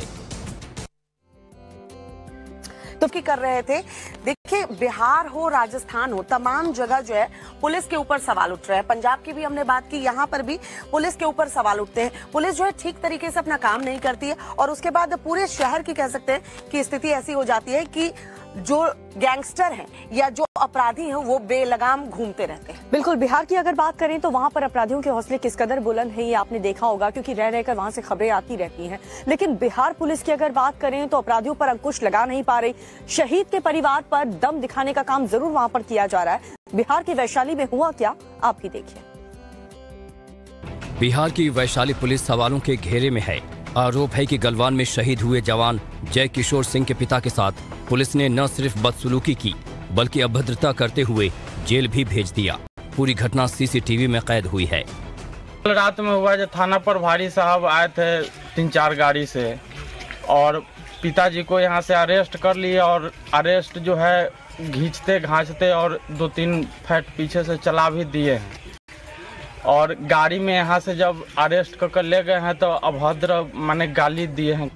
Speaker 1: तो की कर रहे थे। देखिए, बिहार हो, राजस्थान हो, तमाम जगह जो है पुलिस के ऊपर सवाल उठ रहे हैं। पंजाब की भी हमने बात की, यहाँ पर भी पुलिस के ऊपर सवाल उठते हैं। पुलिस जो है ठीक तरीके से अपना काम नहीं करती है और उसके बाद पूरे शहर की कह सकते हैं कि स्थिति ऐसी हो जाती है कि जो गैंगस्टर हैं या जो अपराधी हैं वो बेलगाम घूमते रहते हैं।
Speaker 2: बिल्कुल, बिहार की अगर बात करें तो वहाँ पर अपराधियों के हौसले किस कदर बुलंद है ये आपने देखा होगा, क्योंकि रह रहकर वहाँ से खबरें आती रहती हैं। लेकिन बिहार पुलिस की अगर बात करें तो अपराधियों पर अंकुश लगा नहीं पा रही। शहीद के परिवार पर दम दिखाने का काम जरूर वहाँ पर किया जा रहा है। बिहार की वैशाली में हुआ क्या, आप भी देखिए।
Speaker 3: बिहार की वैशाली पुलिस सवालों के घेरे में है। आरोप है कि गलवान में शहीद हुए जवान जय किशोर सिंह के पिता के साथ पुलिस ने न सिर्फ बदसलूकी की बल्कि अभद्रता करते हुए जेल भी भेज दिया। पूरी घटना सीसीटीवी में कैद हुई है।
Speaker 13: कल रात में हुआ जब थाना पर भारी साहब आए थे 3-4 गाड़ी से और पिताजी को यहाँ से अरेस्ट कर लिए और अरेस्ट जो है घींचते घांचते और 2-3 फैट पीछे से चला भी दिए हैं और गाड़ी में यहाँ से जब अरेस्ट करके ले गए हैं तो अभद्र माने गाली दिए हैं।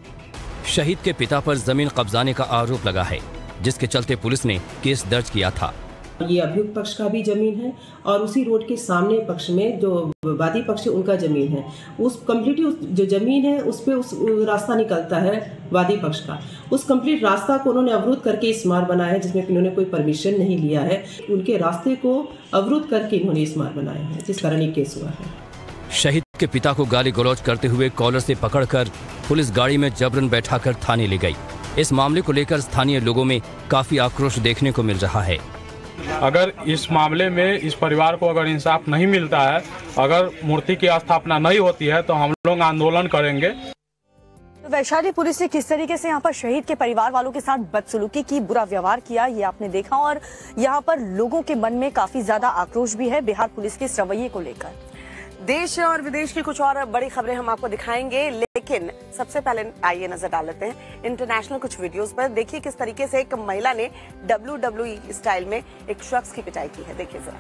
Speaker 3: शहीद के पिता पर जमीन कब्जाने का आरोप लगा है, जिसके चलते पुलिस ने केस दर्ज किया था।
Speaker 14: ये अभियुक्त पक्ष का भी जमीन है और उसी रोड के सामने पक्ष में जो वादी पक्ष है उनका जमीन है। उस कम्प्लीटली जो जमीन है उस पे उस रास्ता निकलता है वादी पक्ष का। उस कंप्लीट रास्ता को उन्होंने अवरुद्ध करके स्मारक बनाया है, जिसमें इन्होंने कोई परमिशन नहीं लिया है। उनके रास्ते को अवरुद्ध करके इन्होंने स्मारक बनाया है, जिस कारण ये केस हुआ है।
Speaker 3: शहीद के पिता को गाली गलौज करते हुए कॉलर से पकड़कर पुलिस गाड़ी में जबरन बैठाकर थाने ले गई। इस मामले को लेकर स्थानीय लोगों में काफी आक्रोश देखने को मिल रहा है।
Speaker 15: अगर इस मामले में इस परिवार को अगर इंसाफ नहीं मिलता है, अगर मूर्ति की स्थापना नहीं होती है तो हम लोग आंदोलन करेंगे।
Speaker 2: वैशाली पुलिस ने किस तरीके से यहाँ पर शहीद के परिवार वालों के साथ बदसलूकी की, बुरा व्यवहार किया, ये आपने देखा। और यहाँ पर लोगों के मन में काफी ज्यादा आक्रोश भी है बिहार पुलिस के इस रवैये को लेकर।
Speaker 1: देश और विदेश की कुछ और बड़ी खबरें हम आपको दिखाएंगे, लेकिन सबसे पहले आइए नजर डाल लेते हैं इंटरनेशनल कुछ वीडियोस पर। देखिए किस तरीके से एक महिला ने WWE स्टाइल में एक शख्स की पिटाई की है, देखिए जरा।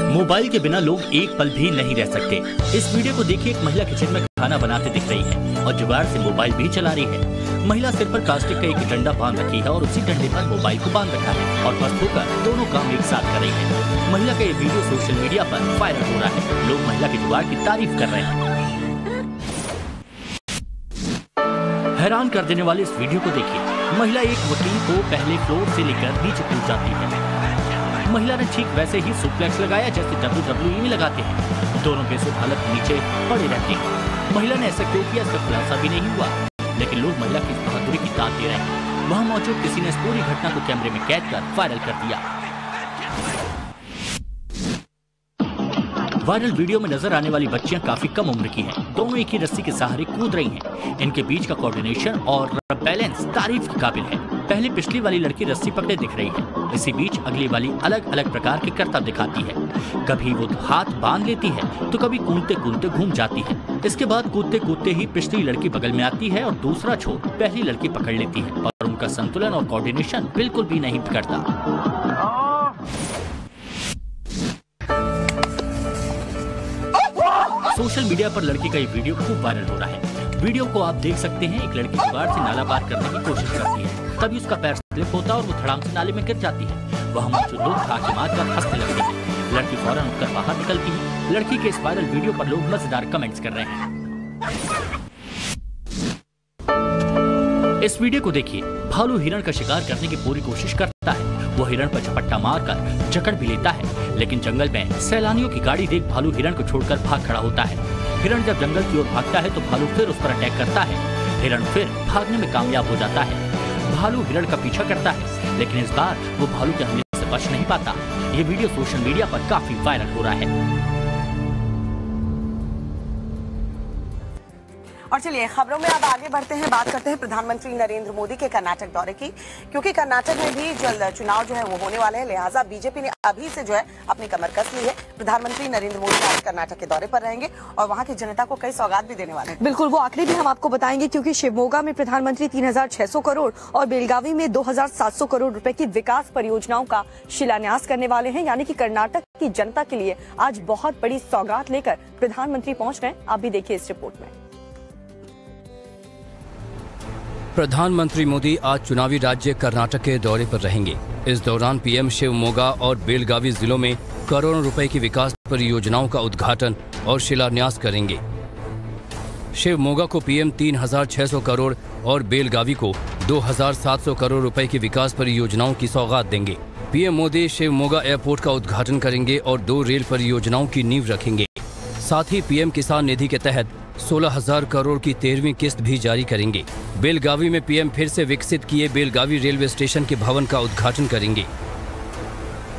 Speaker 16: मोबाइल के बिना लोग एक पल भी नहीं रह सकते। इस वीडियो को देखिए, एक महिला किचन में खाना बनाते दिख रही है और जुगाड़ से मोबाइल भी चला रही है। महिला सिर पर प्लास्टिक का एक डंडा बांध रखी है और उसी डंडे पर मोबाइल को बांध रखा है और मस्त होकर दोनों काम एक साथ कर रही है। महिला का ये वीडियो सोशल मीडिया पर वायरल हो रहा है। लोग महिला के जुगाड़ की तारीफ कर रहे हैं। हैरान कर देने वाले इस वीडियो को देखिए। महिला एक वकील को पहले फ्लोर से लेकर नीचे कूद जाती है। महिला ने ठीक वैसे ही सुप्लेक्स लगाया जैसे WWE में लगाते हैं। दोनों बेसुध हालत में नीचे पड़े रहते हैं। महिला ने ऐसा क्यों किया, इसका खुलासा भी नहीं हुआ, लेकिन लोग महिला की इस बहादुरी की दाद दे रहे हैं। वहां मौजूद किसी ने इस पूरी घटना को कैमरे में कैद कर वायरल कर दिया। वायरल वीडियो में नजर आने वाली बच्चियां काफी कम उम्र की हैं। दोनों एक ही रस्सी के सहारे कूद रही हैं। इनके बीच का कोऑर्डिनेशन और बैलेंस तारीफ के काबिल है। पहले पिछली वाली लड़की रस्सी पकड़े दिख रही है, इसी बीच अगली वाली अलग अलग प्रकार के करतब दिखाती है। कभी वो हाथ बांध लेती है तो कभी कूदते कूदते घूम जाती है। इसके बाद कूदते कूदते ही पिछली लड़की बगल में आती है और दूसरा छोर पहली लड़की पकड़ लेती है और उनका संतुलन और कोऑर्डिनेशन बिल्कुल भी नहीं बिगड़ता। सोशल मीडिया पर लड़की का ये वीडियो खूब वायरल हो रहा है। वीडियो को आप देख सकते हैं। एक लड़की जुगाड़ से नाला पार करने की कोशिश करती है, तभी उसका पैर स्लिप होता है और वो धड़ाम से नाले में गिर जाती है। वहाँ मौजूद लोग ठाके मारकर हंसने लगते हैं। लड़की फौरन उठकर बाहर निकलती है। लड़की के इस वायरल वीडियो पर लोग मजेदार कमेंट्स कर रहे हैं। इस वीडियो को देखिए। भालू हिरण का शिकार करने की पूरी कोशिश करता है। वो हिरण पर झपट्टा मारकर जकड़ भी लेता है, लेकिन जंगल में सैलानियों की गाड़ी देख भालू हिरण को छोड़कर भाग खड़ा होता है। हिरण जब जंगल की ओर भागता है तो भालू फिर उस पर अटैक करता है। हिरण फिर भागने में कामयाब हो जाता है। भालू हिरण का पीछा करता है, लेकिन इस बार वो भालू के हमले से बच नहीं पाता। ये वीडियो सोशल मीडिया पर काफी वायरल हो रहा है।
Speaker 1: और चलिए खबरों में अब आगे बढ़ते हैं, बात करते हैं प्रधानमंत्री नरेंद्र मोदी के कर्नाटक दौरे की, क्योंकि कर्नाटक में भी जल्द चुनाव जो है वो होने वाले हैं। लिहाजा बीजेपी ने अभी से जो है अपनी कमर कस ली है। प्रधानमंत्री नरेंद्र मोदी आज कर्नाटक के दौरे पर रहेंगे और वहां की जनता को कई सौगात भी देने वाले हैं।
Speaker 2: बिल्कुल, वो आंकड़े भी हम आपको बताएंगे, क्योंकि शिवमोगा में प्रधानमंत्री 3600 करोड़ और बेलगावी में 2700 करोड़ रुपए की विकास परियोजनाओं का शिलान्यास करने वाले हैं। यानी कि कर्नाटक की जनता के लिए आज बहुत बड़ी सौगात लेकर प्रधानमंत्री पहुंच रहे हैं। आप भी देखिए इस रिपोर्ट में।
Speaker 3: प्रधानमंत्री मोदी आज चुनावी राज्य कर्नाटक के दौरे पर रहेंगे। इस दौरान पीएम शिवमोगा और बेलगावी जिलों में करोड़ों रुपए की विकास परियोजनाओं का उद्घाटन और शिलान्यास करेंगे। शिवमोगा को पीएम 3600 करोड़ और बेलगावी को 2700 करोड़ रुपए की विकास परियोजनाओं की सौगात देंगे। पीएम मोदी शिवमोगा एयरपोर्ट का उद्घाटन करेंगे और 2 रेल परियोजनाओं की नींव रखेंगे। साथ ही पीएम किसान निधि के तहत 16,000 करोड़ की 13वीं किस्त भी जारी करेंगे। बेलगावी में पीएम फिर से विकसित किए बेलगावी रेलवे स्टेशन के भवन का उद्घाटन करेंगे।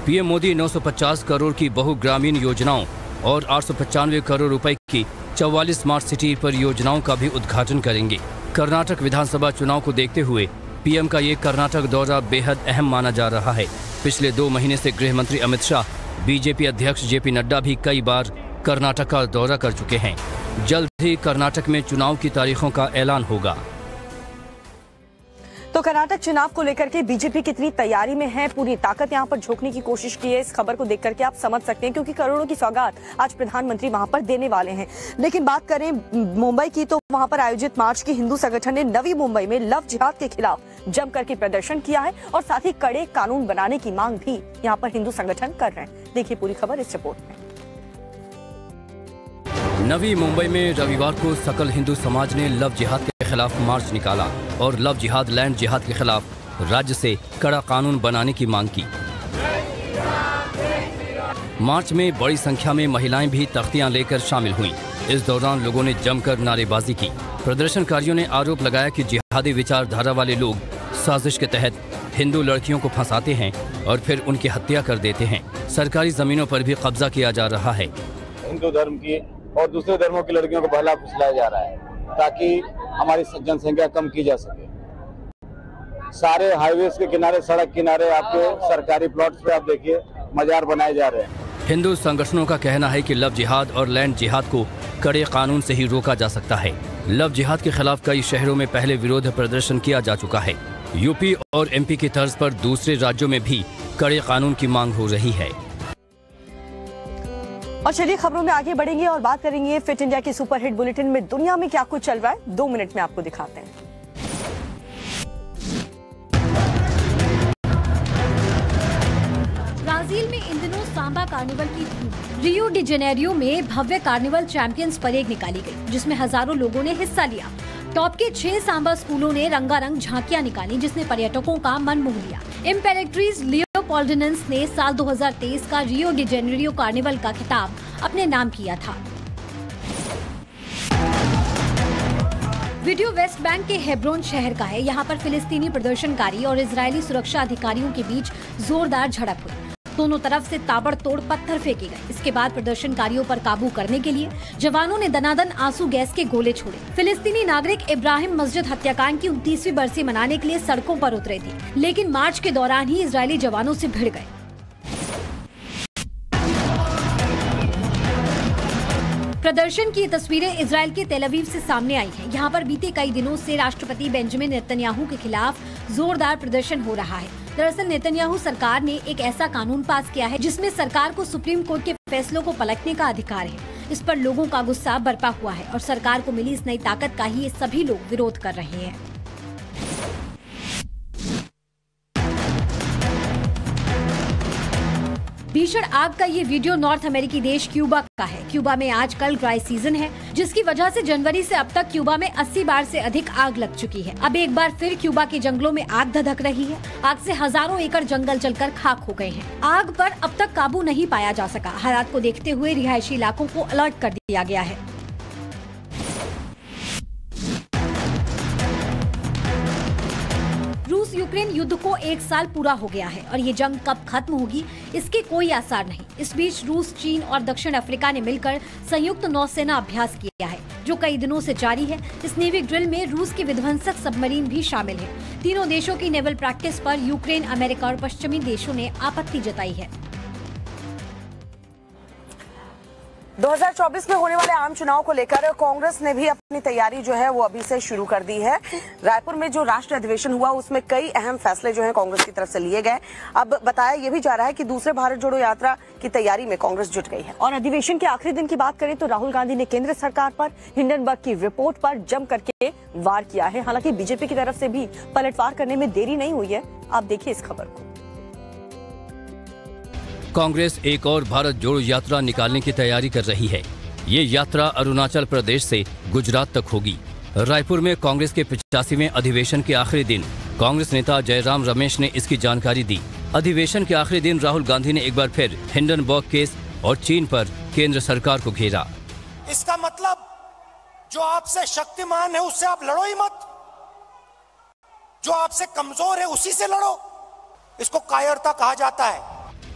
Speaker 3: पीएम मोदी 950 करोड़ की बहुग्रामीण योजनाओं और 895 करोड़ रुपए की 44 स्मार्ट सिटी परियोजनाओं का भी उद्घाटन करेंगे। कर्नाटक विधानसभा चुनाव को देखते हुए पीएम का ये कर्नाटक दौरा बेहद अहम माना जा रहा है। पिछले 2 महीने से गृह मंत्री अमित शाह, बीजेपी अध्यक्ष जेपी नड्डा भी कई बार कर्नाटक का दौरा कर चुके हैं। जल्द ही कर्नाटक में चुनाव की तारीखों का ऐलान होगा।
Speaker 2: तो कर्नाटक चुनाव को लेकर के बीजेपी कितनी तैयारी में है, पूरी ताकत यहां पर झोंकने की कोशिश की है। इस खबर को देख करके आप समझ सकते हैं, क्योंकि करोड़ों की सौगात आज प्रधानमंत्री वहां पर देने वाले हैं। लेकिन बात करें मुंबई की, तो वहां पर आयोजित मार्च की हिंदू संगठन ने नवी मुंबई में लव जिहाद के खिलाफ जम करके प्रदर्शन किया है और साथ ही कड़े कानून बनाने की मांग भी यहाँ पर हिंदू संगठन कर रहे हैं। देखिए पूरी खबर इस रिपोर्ट में।
Speaker 3: नवी मुंबई में रविवार को सकल हिंदू समाज ने लव जिहाद के खिलाफ मार्च निकाला और लव जिहाद लैंड जिहाद के खिलाफ राज्य से कड़ा कानून बनाने की मांग की। मार्च में बड़ी संख्या में महिलाएं भी तख्तियां लेकर शामिल हुईं। इस दौरान लोगों ने जमकर नारेबाजी की। प्रदर्शनकारियों ने आरोप लगाया कि जिहादी विचारधारा वाले लोग साजिश के तहत हिंदू लड़कियों को फंसाते हैं और फिर उनकी हत्या कर देते हैं। सरकारी जमीनों पर भी कब्जा किया जा रहा है।
Speaker 17: हिंदू धर्म की और दूसरे धर्मों की लड़कियों को बहला फुसलाया जा रहा है ताकि हमारी जनसंख्या कम की जा सके। सारे हाईवेज के किनारे, सड़क किनारे आपके सरकारी प्लॉट्स पे आप देखिए मजार बनाए जा रहे हैं।
Speaker 3: हिंदू संगठनों का कहना है कि लव जिहाद और लैंड जिहाद को कड़े कानून से ही रोका जा सकता है। लव जिहाद के खिलाफ कई शहरों में पहले विरोध प्रदर्शन किया जा चुका है। यूपी और एमपी की तर्ज पर दूसरे राज्यों में भी कड़े कानून की मांग हो रही है।
Speaker 2: और चलिए खबरों में आगे बढ़ेंगे और बात करेंगे फिट इंडिया के सुपरहिट बुलेटिन में दुनिया में क्या कुछ चल रहा है। 2 मिनट में आपको दिखाते हैं।
Speaker 10: ब्राजील में इन दिनों सांबा कार्निवल की धूम। रियो डी जेनेरियो में भव्य कार्निवल चैंपियंस परेड निकाली गई, जिसमें हजारों लोगों ने हिस्सा लिया। टॉप के 6 सांबा स्कूलों ने रंगारंग झांकियां निकाली, जिसने पर्यटकों का मन मोह लिया। इम्पेरेक्ट्रिस लियोपोल्डिनेंस ने साल 2023 का रियो डी जेनेरियो कार्निवल का खिताब अपने नाम किया था। वीडियो वेस्ट बैंक के हेब्रोन शहर का है। यहाँ पर फिलिस्तीनी प्रदर्शनकारी और इजरायली सुरक्षा अधिकारियों के बीच जोरदार झड़प हुई। दोनों तरफ से ताबड़तोड़ पत्थर फेंके गए। इसके बाद प्रदर्शनकारियों पर काबू करने के लिए जवानों ने दनादन आंसू गैस के गोले छोड़े। फिलिस्तीनी नागरिक इब्राहिम मस्जिद हत्याकांड की 29वीं बरसी मनाने के लिए सड़कों पर उतरे थे, लेकिन मार्च के दौरान ही इजरायली जवानों से भिड़ गए। प्रदर्शन की तस्वीरें इजराइल के तेल अवीव से सामने आई हैं। यहाँ पर बीते कई दिनों से राष्ट्रपति बेंजामिन नेतन्याहू के खिलाफ जोरदार प्रदर्शन हो रहा है। दरअसल नेतन्याहू सरकार ने एक ऐसा कानून पास किया है जिसमें सरकार को सुप्रीम कोर्ट के फैसलों को पलटने का अधिकार है। इस पर लोगों का गुस्सा बरपा हुआ है और सरकार को मिली इस नई ताकत का ही ये सभी लोग विरोध कर रहे हैं। भीषण आग का ये वीडियो नॉर्थ अमेरिकी देश क्यूबा का है। क्यूबा में आजकल ड्राई सीजन है, जिसकी वजह से जनवरी से अब तक क्यूबा में 80 बार से अधिक आग लग चुकी है। अब एक बार फिर क्यूबा के जंगलों में आग धधक रही है। आग से हजारों एकड़ जंगल जलकर खाक हो गए हैं। आग पर अब तक काबू नहीं पाया जा सका। हालात को देखते हुए रिहायशी इलाकों को अलर्ट कर दिया गया है। रूस यूक्रेन युद्ध को 1 साल पूरा हो गया है और ये जंग कब खत्म होगी इसके कोई आसार नहीं। इस बीच रूस, चीन और दक्षिण अफ्रीका ने मिलकर संयुक्त नौसेना अभ्यास किया है, जो कई दिनों से जारी है। इस नेवी ड्रिल में रूस के विध्वंसक सबमरीन भी शामिल है। तीनों देशों की नेवल प्रैक्टिस पर यूक्रेन, अमेरिका और पश्चिमी देशों ने आपत्ति जताई है।
Speaker 1: 2024 में होने वाले आम चुनाव को लेकर कांग्रेस ने भी अपनी तैयारी जो है वो अभी से शुरू कर दी है। रायपुर में जो राष्ट्रीय अधिवेशन हुआ उसमें कई अहम फैसले जो हैं कांग्रेस की तरफ से लिए गए। अब बताया ये भी जा रहा है कि दूसरे भारत जोड़ो यात्रा की तैयारी में कांग्रेस जुट गई है।
Speaker 2: और अधिवेशन के आखिरी दिन की बात करें तो राहुल गांधी ने केंद्र सरकार पर हिंडनबर्ग की रिपोर्ट पर जम करके वार किया है। हालांकि बीजेपी की तरफ से भी पलटवार करने में देरी नहीं हुई है। आप देखिए इस खबर को।
Speaker 3: कांग्रेस एक और भारत जोड़ो यात्रा निकालने की तैयारी कर रही है। ये यात्रा अरुणाचल प्रदेश से गुजरात तक होगी। रायपुर में कांग्रेस के 85वें अधिवेशन के आखिरी दिन कांग्रेस नेता जयराम रमेश ने इसकी जानकारी दी। अधिवेशन के आखिरी दिन राहुल गांधी ने एक बार फिर हिंडनबर्ग केस और चीन पर केंद्र सरकार को घेरा।
Speaker 18: इसका मतलब जो आपसे शक्तिमान है उससे आप लड़ो ही मत, जो आपसे कमजोर है उसी से लड़ो। इसको कायरता कहा जाता है।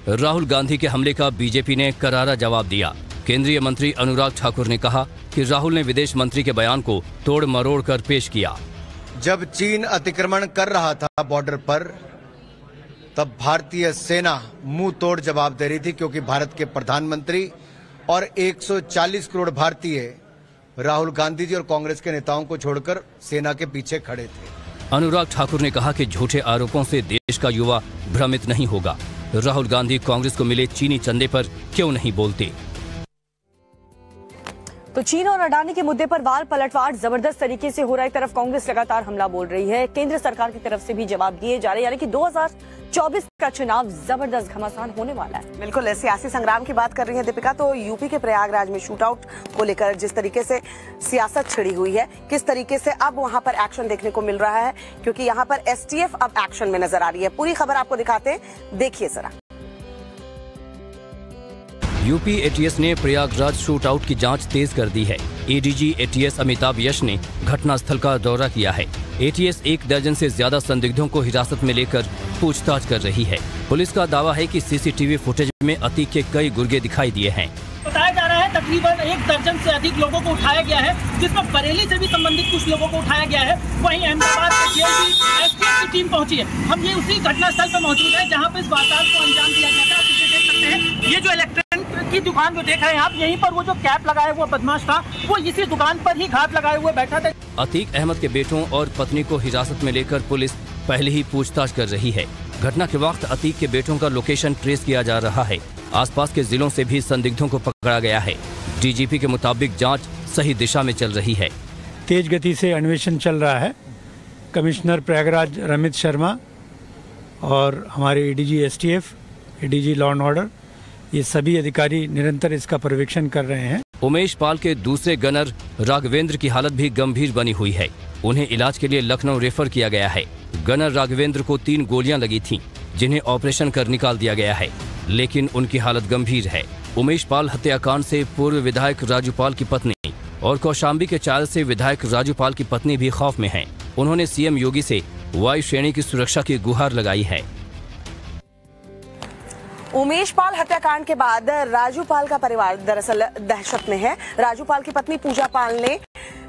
Speaker 3: राहुल गांधी के हमले का बीजेपी ने करारा जवाब दिया। केंद्रीय मंत्री अनुराग ठाकुर ने कहा कि राहुल ने विदेश मंत्री के बयान को तोड़ मरोड़ कर पेश किया।
Speaker 19: जब चीन अतिक्रमण कर रहा था बॉर्डर पर, तब भारतीय सेना मुंह तोड़ जवाब दे रही थी, क्योंकि भारत के प्रधानमंत्री और 140 करोड़ भारतीय राहुल गांधी जी और कांग्रेस के नेताओं को छोड़कर सेना के पीछे खड़े थे।
Speaker 3: अनुराग ठाकुर ने कहा कि झूठे आरोपों से देश का युवा भ्रमित नहीं होगा। राहुल गांधी कांग्रेस को मिले चीनी चंदे पर क्यों नहीं बोलते।
Speaker 2: तो चीन और अडानी के मुद्दे पर वार पलटवार जबरदस्त तरीके से हो रहा है। एक तरफ कांग्रेस लगातार हमला बोल रही है, केंद्र सरकार की तरफ से भी जवाब दिए जा रहे हैं। यानी कि 2024 का चुनाव जबरदस्त घमासान होने वाला है।
Speaker 1: बिल्कुल सियासी संग्राम की बात कर रही है दीपिका। तो यूपी के प्रयागराज में शूटआउट को लेकर जिस तरीके से सियासत छिड़ी हुई है, किस तरीके से अब वहां पर एक्शन देखने को मिल रहा है, क्योंकि यहाँ पर एसटीएफ अब एक्शन में नजर आ रही है। पूरी खबर आपको दिखाते हैं, देखिए जरा।
Speaker 3: यूपी एटीएस ने प्रयागराज शूटआउट की जांच तेज कर दी है। एडीजी एटीएस अमिताभ यश ने घटनास्थल का दौरा किया है। एटीएस 1 दर्जन से ज्यादा संदिग्धों को हिरासत में लेकर पूछताछ कर रही है। पुलिस का दावा है कि सीसीटीवी फुटेज में अतीक के कई गुर्गे दिखाई दिए हैं।
Speaker 20: बताया जा रहा है तकरीबन 1 दर्जन से अधिक लोगों को उठाया गया है, जिसमें बरेली से भी संबंधित कुछ लोगों को उठाया गया है। वहीं अहमदाबाद से जेएलबी एसटीएफ की टीम पहुंची है। हम ये उसी घटनास्थल पर मौजूद है जहां पर इस वारदात को अंजाम दिया गया था। आप इसे देख सकते हैं, ये जो इलेक्ट्रॉनिक की दुकान जो देख रहे हैं आप, यहीं पर वो जो कैप लगाया हुआ बदमाश था, वो इसी दुकान पर ही घात लगाए हुए बैठा था।
Speaker 3: अतीक अहमद के बेटों और पत्नी को हिरासत में लेकर पुलिस पहले ही पूछताछ कर रही है। घटना के वक्त अतीक के बेटों का लोकेशन ट्रेस किया जा रहा है। आसपास के जिलों से भी संदिग्धों को पकड़ा गया है। डीजीपी के मुताबिक जांच सही दिशा में चल रही है।
Speaker 21: तेज गति से अन्वेषण चल रहा है। कमिश्नर प्रयागराज रमित शर्मा और हमारे ADG STF, ADG law and order, ये सभी अधिकारी निरंतर इसका पर्यवेक्षण कर रहे हैं।
Speaker 3: उमेश पाल के दूसरे गनर राघवेंद्र की हालत भी गंभीर बनी हुई है। उन्हें इलाज के लिए लखनऊ रेफर किया गया है। गनर राघवेंद्र को 3 गोलियां लगी थीं, जिन्हें ऑपरेशन कर निकाल दिया गया है, लेकिन उनकी हालत गंभीर है। उमेश पाल हत्याकांड से पूर्व विधायक राजू पाल की पत्नी और कौशाम्बी के चाल से विधायक राजू पाल की पत्नी भी खौफ में हैं। उन्होंने सीएम योगी से वायु श्रेणी की सुरक्षा की गुहार लगाई है।
Speaker 1: उमेश पाल हत्याकांड के बाद राजू पाल का परिवार दरअसल दहशत में है। राजू पाल की पत्नी पूजा पाल ने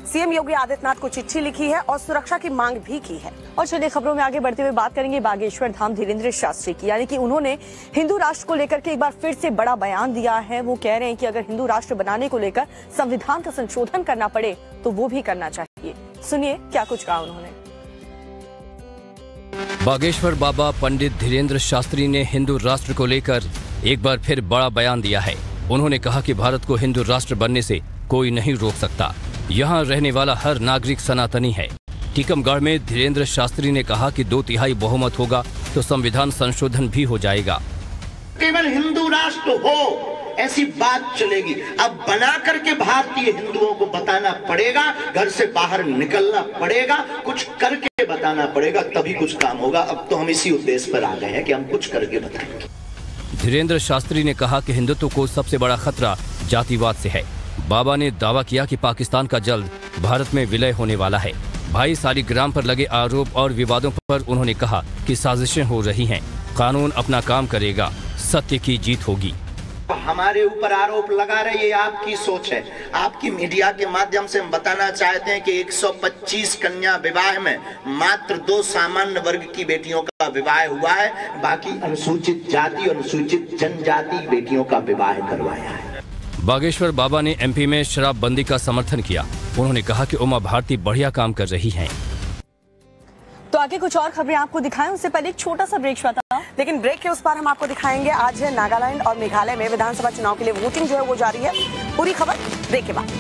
Speaker 1: सीएम योगी आदित्यनाथ को चिट्ठी लिखी है और सुरक्षा की मांग भी की है।
Speaker 2: और चलिए खबरों में आगे बढ़ते हुए बात करेंगे बागेश्वर धाम धीरेन्द्र शास्त्री की, यानी कि उन्होंने हिंदू राष्ट्र को लेकर के एक बार फिर से बड़ा बयान दिया है। वो कह रहे हैं कि अगर हिंदू राष्ट्र बनाने को लेकर संविधान का संशोधन करना पड़े तो वो भी करना चाहिए। सुनिए क्या कुछ कहा उन्होंने।
Speaker 3: बागेश्वर बाबा पंडित धीरेन्द्र शास्त्री ने हिंदू राष्ट्र को लेकर एक बार फिर बड़ा बयान दिया है। उन्होंने कहा कि भारत को हिंदू राष्ट्र बनने से कोई नहीं रोक सकता। यहाँ रहने वाला हर नागरिक सनातनी है। टीकमगढ़ में धीरेन्द्र शास्त्री ने कहा कि 2/3 बहुमत होगा तो संविधान संशोधन भी हो जाएगा।
Speaker 22: केवल हिंदू राष्ट्र हो ऐसी बात चलेगी। अब बना करके भारतीय हिंदुओं को बताना पड़ेगा, घर से बाहर निकलना पड़ेगा, कुछ करके बताना पड़ेगा, तभी कुछ काम होगा। अब तो हम इसी उद्देश्य पर आ गए हैं कि हम कुछ करके बताएंगे।
Speaker 3: धीरेन्द्र शास्त्री ने कहा कि हिंदुत्व को सबसे बड़ा खतरा जातिवाद से है। बाबा ने दावा किया कि पाकिस्तान का जल्द भारत में विलय होने वाला है। भाई सालिग्राम पर लगे आरोप और विवादों पर उन्होंने कहा कि साजिशें हो रही हैं। कानून अपना काम करेगा, सत्य की जीत होगी।
Speaker 22: हमारे ऊपर आरोप लगा रहे, ये आपकी सोच है। आपकी मीडिया के माध्यम से हम बताना चाहते हैं कि 125 कन्या विवाह में मात्र 2 सामान्य वर्ग की बेटियों का विवाह हुआ है, बाकी अनुसूचित जाति और अनुसूचित जनजाति बेटियों का विवाह करवाया है।
Speaker 3: बागेश्वर बाबा ने एमपी में शराबबंदी का समर्थन किया। उन्होंने कहा कि उमा भारती बढ़िया काम कर रही हैं।
Speaker 2: तो आगे कुछ और खबरें आपको दिखाएं, उससे पहले एक छोटा सा ब्रेक हुआ था।
Speaker 1: लेकिन ब्रेक के उस पार हम आपको दिखाएंगे आज है नागालैंड और मेघालय में विधानसभा चुनाव के लिए वोटिंग जो है वो जारी है। पूरी खबर ब्रेक के बाद।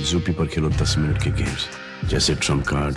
Speaker 23: ज़ूपी पर खेलो 10 मिनट के गेम्स जैसे ट्रम्प कार्ड,